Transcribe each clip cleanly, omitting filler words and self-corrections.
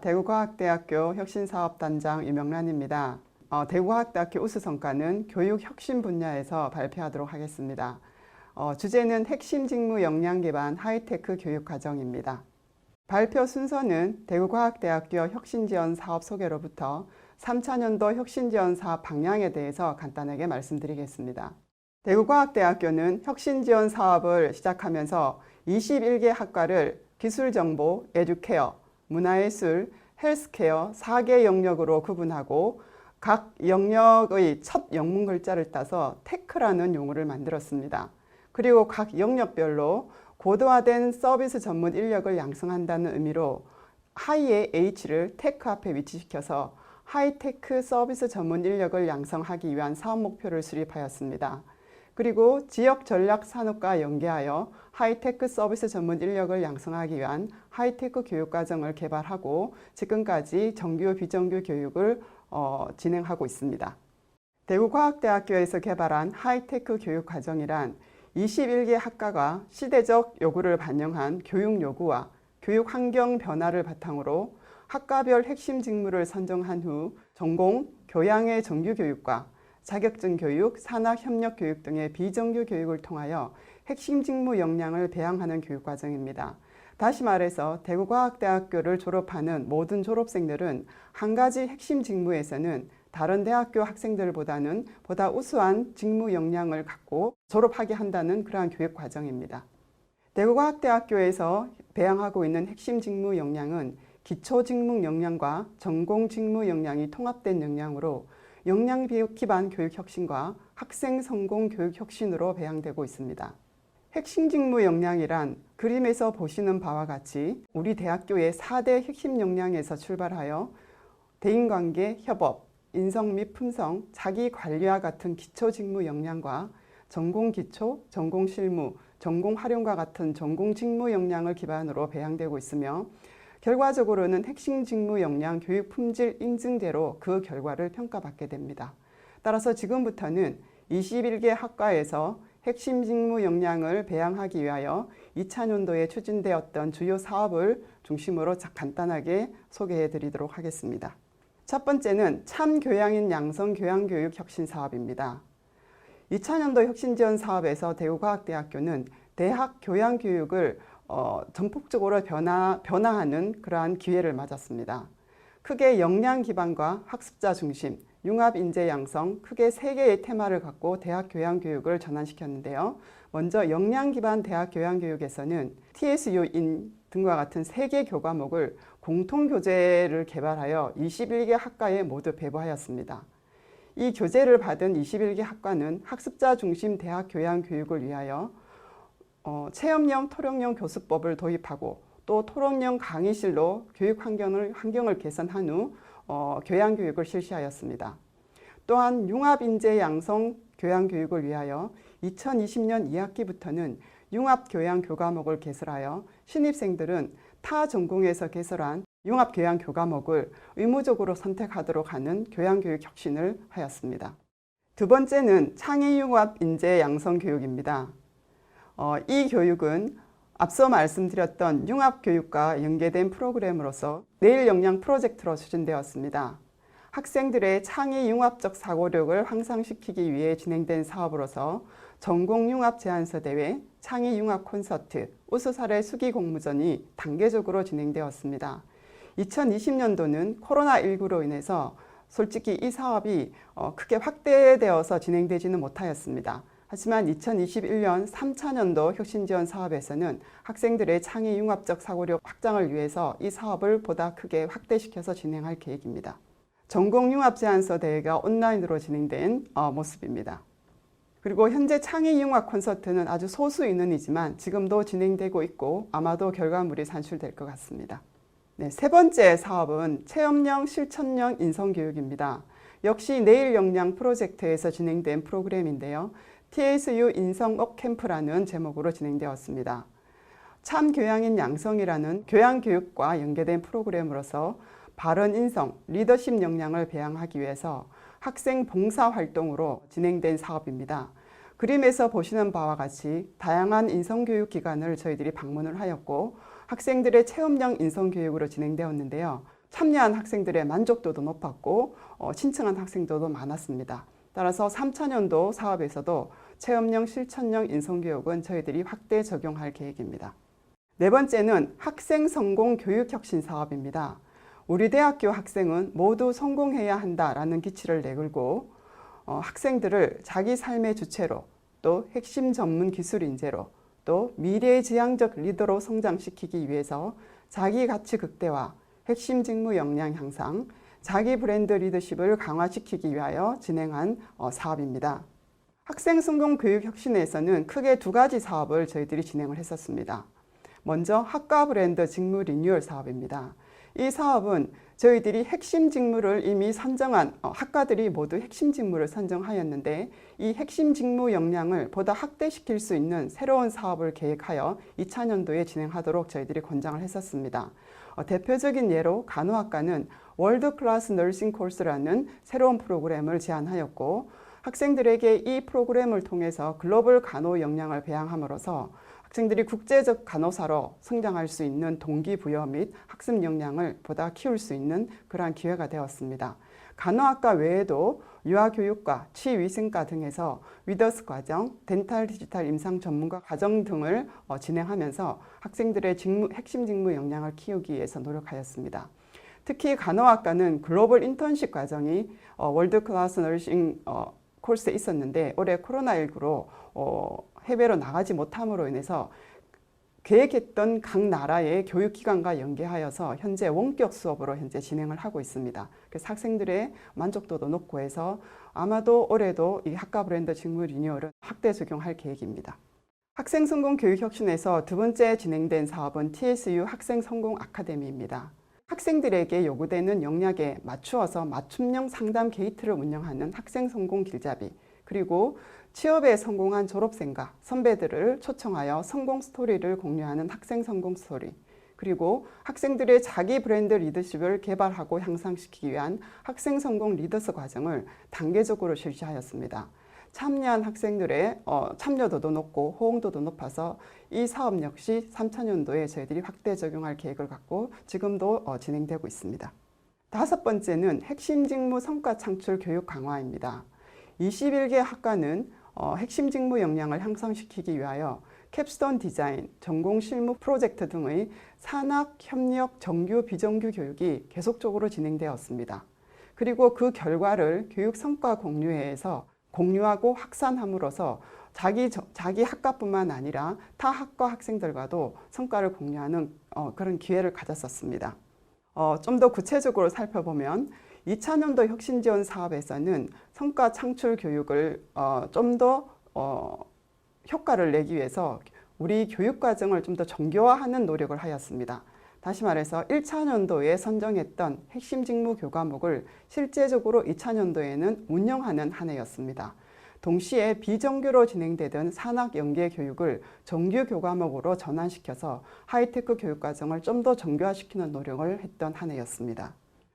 대구과학대학교 혁신사업단장 유명란입니다. 대구과학대학교 우수성과는 교육혁신 분야에서 발표하도록 하겠습니다. 주제는 핵심 직무 역량 기반 하이테크 교육과정입니다. 발표 순서는 대구과학대학교 혁신지원 사업 소개로부터 3차년도 혁신지원 사업 방향에 대해서 간단하게 말씀드리겠습니다. 대구과학대학교는 혁신지원 사업을 시작하면서 21개 학과를 기술정보, 에듀케어, 문화예술, 헬스케어 4개 영역으로 구분하고 각 영역의 첫 영문 글자를 따서 테크라는 용어를 만들었습니다. 그리고 각 영역별로 고도화된 서비스 전문 인력을 양성한다는 의미로 하이의 H를 테크 앞에 위치시켜서 하이테크 서비스 전문 인력을 양성하기 위한 사업 목표를 수립하였습니다. 그리고 지역 전략 산업과 연계하여 하이테크 서비스 전문 인력을 양성하기 위한 하이테크 교육과정을 개발하고 지금까지 정규 비정규 교육을 진행하고 있습니다. 대구과학대학교에서 개발한 하이테크 교육과정이란 21개 학과가 시대적 요구를 반영한 교육 요구와 교육 환경 변화를 바탕으로 학과별 핵심 직무를 선정한 후 전공, 교양의 정규 교육과 자격증 교육, 산학협력 교육 등의 비정규 교육을 통하여 핵심 직무 역량을 배양하는 교육과정입니다. 다시 말해서 대구과학대학교를 졸업하는 모든 졸업생들은 한 가지 핵심 직무에서는 다른 대학교 학생들보다는 보다 우수한 직무 역량을 갖고 졸업하게 한다는 그러한 교육과정입니다. 대구과학대학교에서 배양하고 있는 핵심 직무 역량은 기초 직무 역량과 전공 직무 역량이 통합된 역량으로 역량 기반 교육 혁신과 학생 성공 교육 혁신으로 배양되고 있습니다. 핵심 직무 역량이란 그림에서 보시는 바와 같이 우리 대학교의 4대 핵심 역량에서 출발하여 대인관계, 협업, 인성 및 품성, 자기 관리와 같은 기초 직무 역량과 전공 기초, 전공 실무, 전공 활용과 같은 전공 직무 역량을 기반으로 배양되고 있으며 결과적으로는 핵심 직무 역량 교육 품질 인증대로 그 결과를 평가받게 됩니다. 따라서 지금부터는 21개 학과에서 핵심 직무 역량을 배양하기 위하여 2차년도에 추진되었던 주요 사업을 중심으로 간단하게 소개해 드리도록 하겠습니다. 첫 번째는 참교양인 양성 교양교육 혁신 사업입니다. 2차년도 혁신지원 사업에서 대구과학대학교는 대학 교양교육을 전폭적으로 변화하는 그러한 기회를 맞았습니다. 크게 역량 기반과 학습자 중심, 융합 인재 양성, 크게 3개의 테마를 갖고 대학 교양교육을 전환시켰는데요. 먼저 역량 기반 대학 교양교육에서는 TSU인 등과 같은 3개 교과목을 공통교재를 개발하여 21개 학과에 모두 배부하였습니다. 이 교재를 받은 21개 학과는 학습자 중심 대학 교양교육을 위하여 체험형 토론형 교수법을 도입하고 또 토론형 강의실로 교육 환경을 개선한 후 교양교육을 실시하였습니다. 또한 융합인재 양성 교양교육을 위하여 2020년 2학기부터는 융합교양 교과목을 개설하여 신입생들은 타 전공에서 개설한 융합교양 교과목을 의무적으로 선택하도록 하는 교양교육 혁신을 하였습니다. 두 번째는 창의융합인재 양성 교육입니다. 이 교육은 앞서 말씀드렸던 융합교육과 연계된 프로그램으로서 내일 역량 프로젝트로 추진되었습니다. 학생들의 창의융합적 사고력을 향상시키기 위해 진행된 사업으로서 전공융합 제안서 대회, 창의융합 콘서트, 우수사례 수기 공모전이 단계적으로 진행되었습니다. 2020년도는 코로나19로 인해서 솔직히 이 사업이 크게 확대되어서 진행되지는 못하였습니다. 하지만 2021년 3차년도 혁신지원 사업에서는 학생들의 창의융합적 사고력 확장을 위해서 이 사업을 보다 크게 확대시켜서 진행할 계획입니다. 전공융합 제안서 대회가 온라인으로 진행된 모습입니다. 그리고 현재 창의융합 콘서트는 아주 소수 인원이지만 지금도 진행되고 있고 아마도 결과물이 산출될 것 같습니다. 네, 세 번째 사업은 체험형 실천형 인성교육입니다. 역시 내일 역량 프로젝트에서 진행된 프로그램인데요. TSU 인성업 캠프라는 제목으로 진행되었습니다. 참교양인 양성이라는 교양교육과 연계된 프로그램으로서 바른 인성, 리더십 역량을 배양하기 위해서 학생 봉사활동으로 진행된 사업입니다. 그림에서 보시는 바와 같이 다양한 인성교육 기관을 저희들이 방문을 하였고 학생들의 체험형 인성교육으로 진행되었는데요. 참여한 학생들의 만족도도 높았고 신청한 학생들도 많았습니다. 따라서 3차년도 사업에서도 체험형, 실천형 인성교육은 저희들이 확대 적용할 계획입니다. 네 번째는 학생 성공 교육혁신 사업입니다. 우리 대학교 학생은 모두 성공해야 한다라는 기치를 내걸고 학생들을 자기 삶의 주체로, 또 핵심 전문 기술 인재로, 또 미래지향적 리더로 성장시키기 위해서 자기 가치 극대화, 핵심 직무 역량 향상, 자기 브랜드 리더십을 강화시키기 위하여 진행한 사업입니다. 학생 성공 교육 혁신에서는 크게 두 가지 사업을 저희들이 진행을 했었습니다. 먼저 학과 브랜드 직무 리뉴얼 사업입니다. 이 사업은 저희들이 핵심 직무를 이미 선정한 학과들이 모두 핵심 직무를 선정하였는데 이 핵심 직무 역량을 보다 확대시킬 수 있는 새로운 사업을 계획하여 2차년도에 진행하도록 저희들이 권장을 했었습니다. 대표적인 예로 간호학과는 월드 클래스 너싱 코스라는 새로운 프로그램을 제안하였고 학생들에게 이 프로그램을 통해서 글로벌 간호 역량을 배양함으로써 학생들이 국제적 간호사로 성장할 수 있는 동기부여 및 학습 역량을 보다 키울 수 있는 그러한 기회가 되었습니다. 간호학과 외에도 유아교육과, 치위생과 등에서 위더스 과정, 덴탈 디지털 임상 전문가 과정 등을 진행하면서 학생들의 핵심 직무 역량을 키우기 위해서 노력하였습니다. 특히 간호학과는 글로벌 인턴십 과정이 월드 클래스 너싱 코스에 있었는데 올해 코로나19로 해외로 나가지 못함으로 인해서 계획했던 각 나라의 교육기관과 연계하여서 현재 원격 수업으로 현재 진행을 하고 있습니다. 그래서 학생들의 만족도도 높고 해서 아마도 올해도 이 학과 브랜드 직무 리뉴얼은 확대 적용할 계획입니다. 학생 성공 교육 혁신에서 두 번째 진행된 사업은 TSU 학생 성공 아카데미입니다. 학생들에게 요구되는 역량에 맞추어서 맞춤형 상담 게이트를 운영하는 학생 성공 길잡이, 그리고 취업에 성공한 졸업생과 선배들을 초청하여 성공 스토리를 공유하는 학생 성공 스토리, 그리고 학생들의 자기 브랜드 리더십을 개발하고 향상시키기 위한 학생 성공 리더스 과정을 단계적으로 실시하였습니다. 참여한 학생들의 참여도도 높고 호응도도 높아서 이 사업 역시 3차년도에 저희들이 확대 적용할 계획을 갖고 지금도 진행되고 있습니다. 다섯 번째는 핵심 직무 성과 창출 교육 강화입니다. 21개 학과는 핵심 직무 역량을 향상시키기 위하여 캡스톤 디자인, 전공 실무 프로젝트 등의 산학, 협력, 정규, 비정규 교육이 계속적으로 진행되었습니다. 그리고 그 결과를 교육 성과 공유회에서 공유하고 확산함으로써 자기 학과뿐만 아니라 타 학과 학생들과도 성과를 공유하는 그런 기회를 가졌었습니다. 좀 더 구체적으로 살펴보면 2차년도 혁신지원 사업에서는 성과 창출 교육을 좀 더 효과를 내기 위해서 우리 교육과정을 좀 더 정교화하는 노력을 하였습니다. 다시 말해서 1차년도에 선정했던 핵심 직무 교과목을 실제적으로 2차년도에는 운영하는 한 해였습니다. 동시에 비정규로 진행되던 산학 연계 교육을 정규 교과목으로 전환시켜서 하이테크 교육과정을 좀 더 정교화시키는 노력을 했던 한 해였습니다.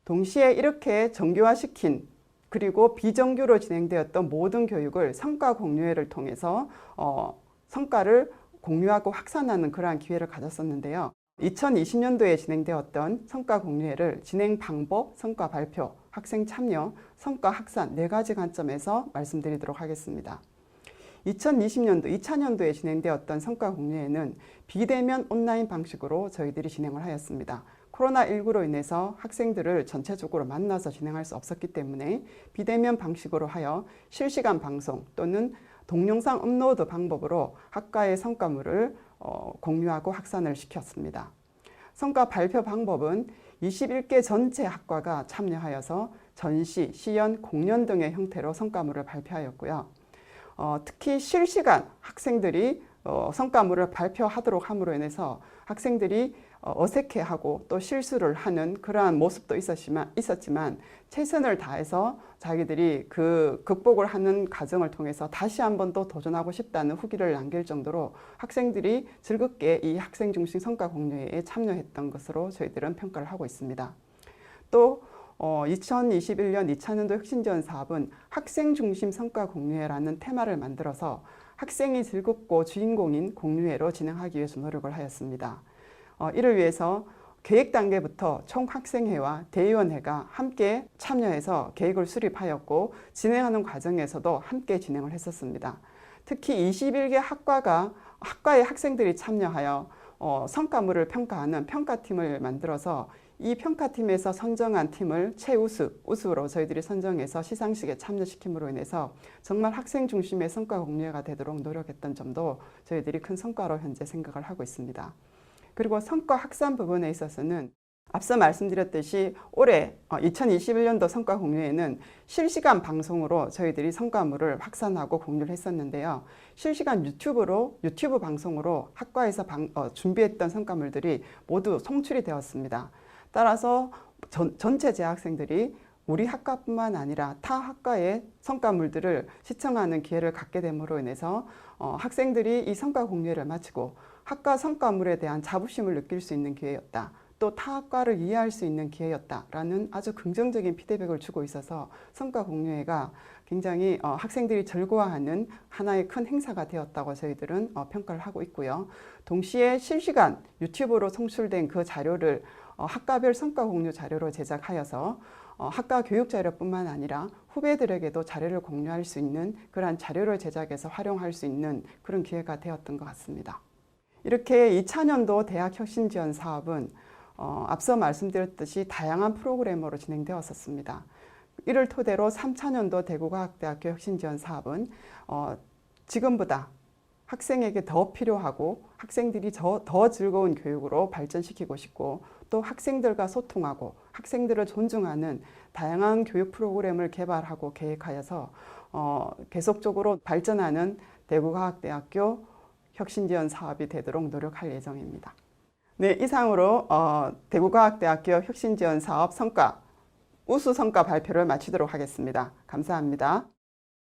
동시에 이렇게 정교화시킨 그리고 비정규로 진행되었던 모든 교육을 성과 공유회를 통해서 성과를 공유하고 확산하는 그러한 기회를 가졌었는데요. 2020년도에 진행되었던 성과 공유회를 진행 방법, 성과 발표, 학생 참여, 성과 확산 네 가지 관점에서 말씀드리도록 하겠습니다. 2020년도, 2차년도에 진행되었던 성과 공유회는 비대면 온라인 방식으로 저희들이 진행을 하였습니다. 코로나19로 인해서 학생들을 전체적으로 만나서 진행할 수 없었기 때문에 비대면 방식으로 하여 실시간 방송 또는 동영상 업로드 방법으로 학과의 성과물을 공유하고 확산을 시켰습니다. 성과 발표 방법은 21개 전체 학과가 참여하여서 전시, 시연, 공연 등의 형태로 성과물을 발표하였고요. 특히 실시간 학생들이 성과물을 발표하도록 함으로 인해서 학생들이 어색해하고 또 실수를 하는 그러한 모습도 있었지만 최선을 다해서 자기들이 그 극복을 하는 과정을 통해서 다시 한 번 더 도전하고 싶다는 후기를 남길 정도로 학생들이 즐겁게 이 학생 중심 성과 공유회에 참여했던 것으로 저희들은 평가를 하고 있습니다. 또 2021년 2차년도 혁신지원 사업은 학생 중심 성과 공유회라는 테마를 만들어서 학생이 즐겁고 주인공인 공유회로 진행하기 위해서 노력을 하였습니다. 이를 위해서 계획 단계부터 총학생회와 대의원회가 함께 참여해서 계획을 수립하였고 진행하는 과정에서도 함께 진행을 했었습니다. 특히 21개 학과의 학생들이 참여하여 성과물을 평가하는 평가팀을 만들어서 이 평가팀에서 선정한 팀을 최우수로 저희들이 선정해서 시상식에 참여시킴으로 인해서 정말 학생 중심의 성과 공유회가 되도록 노력했던 점도 저희들이 큰 성과로 현재 생각을 하고 있습니다. 그리고 성과 확산 부분에 있어서는 앞서 말씀드렸듯이 올해 2021년도 성과 공유회는 실시간 방송으로 저희들이 성과물을 확산하고 공유를 했었는데요. 실시간 유튜브 방송으로 학과에서 준비했던 성과물들이 모두 송출이 되었습니다. 따라서 전체 재학생들이 우리 학과뿐만 아니라 타 학과의 성과물들을 시청하는 기회를 갖게 됨으로 인해서 학생들이 이 성과 공유회를 마치고 학과 성과물에 대한 자부심을 느낄 수 있는 기회였다. 또 타 학과를 이해할 수 있는 기회였다라는 아주 긍정적인 피드백을 주고 있어서 성과 공유회가 굉장히 학생들이 즐거워하는 하나의 큰 행사가 되었다고 저희들은 평가를 하고 있고요. 동시에 실시간 유튜브로 송출된 그 자료를 학과별 성과 공유 자료로 제작하여서 학과 교육 자료뿐만 아니라 후배들에게도 자료를 공유할 수 있는 그러한 자료를 제작해서 활용할 수 있는 그런 기회가 되었던 것 같습니다. 이렇게 2차년도 대학혁신지원 사업은 앞서 말씀드렸듯이 다양한 프로그램으로 진행되었었습니다. 이를 토대로 3차년도 대구과학대학교 혁신지원 사업은 지금보다 학생에게 더 필요하고 학생들이 더 즐거운 교육으로 발전시키고 싶고 또 학생들과 소통하고 학생들을 존중하는 다양한 교육 프로그램을 개발하고 계획하여서 계속적으로 발전하는 대구과학대학교 혁신지원 사업이 되도록 노력할 예정입니다. 네, 이상으로 대구과학대학교 혁신지원 사업 우수 성과 발표를 마치도록 하겠습니다. 감사합니다.